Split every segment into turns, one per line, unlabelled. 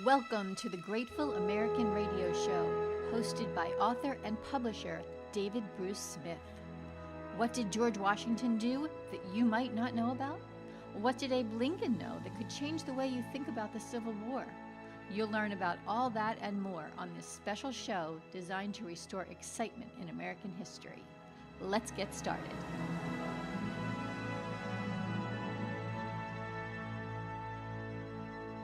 Welcome to the Grateful American Radio Show, hosted by author and publisher David Bruce Smith. What did George Washington do that you might not know about? What did Abe Lincoln know that could change the way you think about the Civil War? You'll learn about all that and more on this special show designed to restore excitement in American history. Let's get started.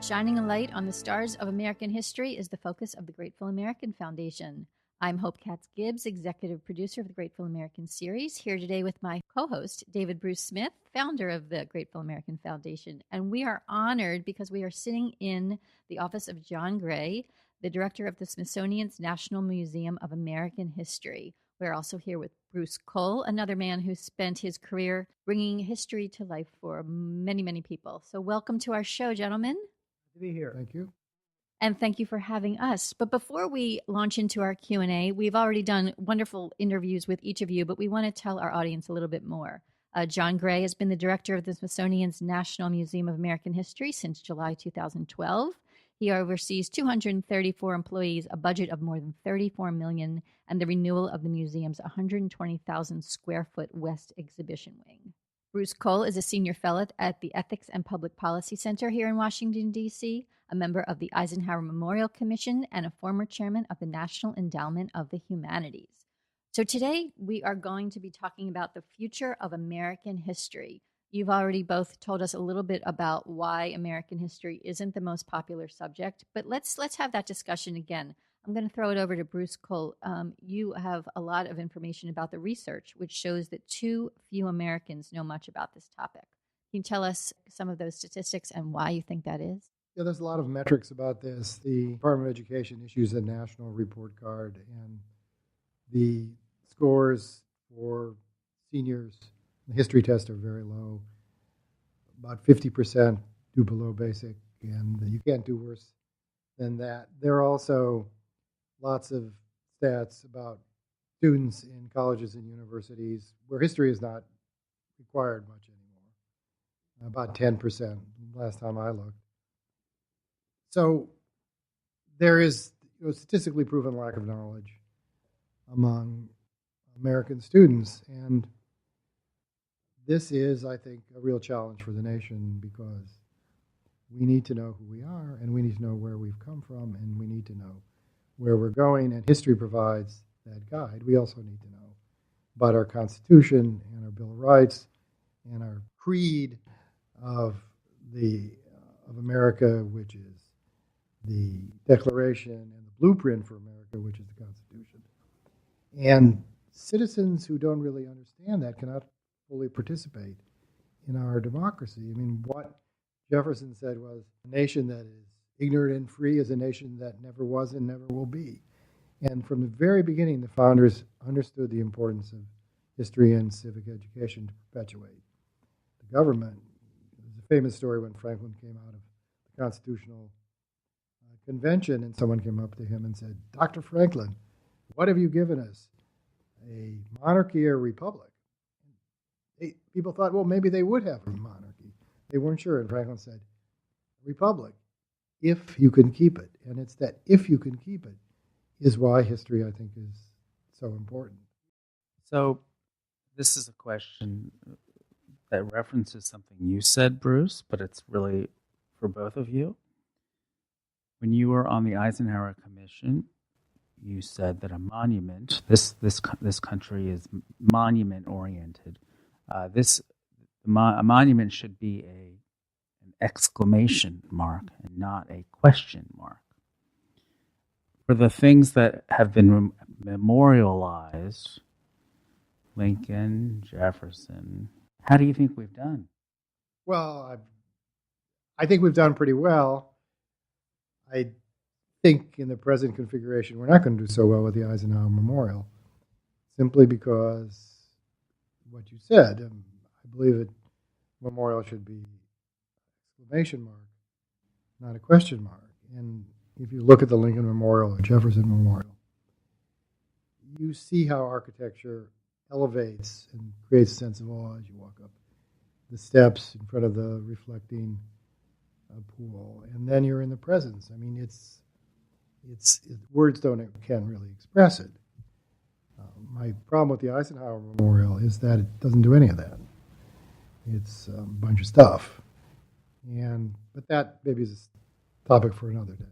Shining a light on the stars of American history is the focus of the Grateful American Foundation. I'm Hope Katz Gibbs, executive producer of the Grateful American series, here today with my co-host, David Bruce Smith, founder of the Grateful American Foundation. And we are honored because we are sitting in the office of John Gray, the director of the Smithsonian's National Museum of American History. We're also here with Bruce Cole, another man who spent his career bringing history to life for many, many people. So welcome to our show, gentlemen.
To be here. Thank you.
And thank you for having us. But before we launch into our Q&A, we've already done wonderful interviews with each of you, but we want to tell our audience a little bit more. John Gray has been the director of the Smithsonian's National Museum of American History since July 2012. He oversees 234 employees, a budget of more than $34 million, and the renewal of the museum's 120,000 square foot West Exhibition Wing. Bruce Cole is a senior fellow at the Ethics and Public Policy Center here in Washington, D.C., a member of the Eisenhower Memorial Commission, and a former chairman of the National Endowment of the Humanities. So today we are going to be talking about the future of American history. You've already both told us a little bit about why American history isn't the most popular subject, but let's have that discussion again. I'm going to throw it over to Bruce Cole. You have a lot of information about the research, which shows that too few Americans know much about this topic. Can you tell us some of those statistics and why you think that is?
Yeah, there's a lot of metrics about this. The Department of Education issues a national report card, and the scores for seniors in the history test are very low. About 50% do below basic, and you can't do worse than that. There are also lots of stats about students in colleges and universities where history is not required much anymore. About 10% last time I looked. So there is statistically proven lack of knowledge among American students. And this is, I think, a real challenge for the nation because we need to know who we are, and we need to know where we've come from, and we need to know where we're going, and history provides that guide. We also need to know about our Constitution and our Bill of Rights and our creed of America, which is the Declaration, and the blueprint for America, which is the Constitution. And citizens who don't really understand that cannot fully participate in our democracy. I mean, what Jefferson said was, a nation that is ignorant and free is a nation that never was and never will be. And from the very beginning, the founders understood the importance of history and civic education to perpetuate the government. There's a famous story when Franklin came out of the Constitutional Convention, and someone came up to him and said, "Dr. Franklin, what have you given us, a monarchy or a republic?" People thought, well, maybe they would have a monarchy. They weren't sure, and Franklin said, "Republic, if you can keep it." And it's that if you can keep it is why history, I think, is so important.
So this is a question that references something you said, Bruce, but it's really for both of you. When you were on the Eisenhower Commission, you said that a monument, this country is monument-oriented. A monument should be an exclamation mark and not a question mark. For the things that have been memorialized, Lincoln, Jefferson, how do you think we've done?
Well, I think we've done pretty well. I think in the present configuration, we're not going to do so well with the Eisenhower Memorial, simply because what you said. I believe that memorial should be exclamation mark, not a question mark. And if you look at the Lincoln Memorial or Jefferson Memorial, you see how architecture elevates and creates a sense of awe as you walk up the steps in front of the reflecting pool, and then you're in the presence. I mean, it's words can't really express it. My problem with the Eisenhower Memorial is that it doesn't do any of that. It's a bunch of stuff, but that maybe is a topic for another day.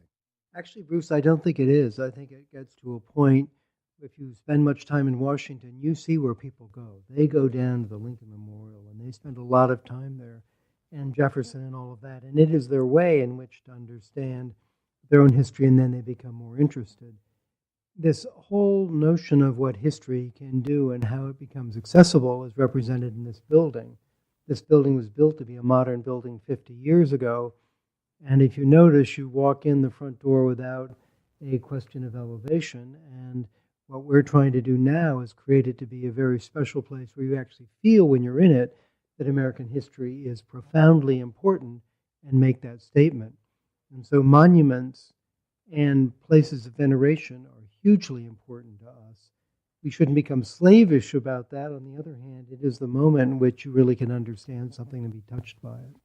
Actually, Bruce, I don't think it is. I think it gets to a point, if you spend much time in Washington, you see where people go. They go down to the Lincoln Memorial, and they spend a lot of time there, and Jefferson and all of that. And it is their way in which to understand their own history, and then they become more interested. This whole notion of what history can do and how it becomes accessible is represented in this building. This building was built to be a modern building 50 years ago, and if you notice, you walk in the front door without a question of elevation, and what we're trying to do now is create it to be a very special place where you actually feel when you're in it that American history is profoundly important and make that statement. And so monuments and places of veneration are hugely important to us. We shouldn't become slavish about that. On the other hand, it is the moment in which you really can understand something and be touched by it.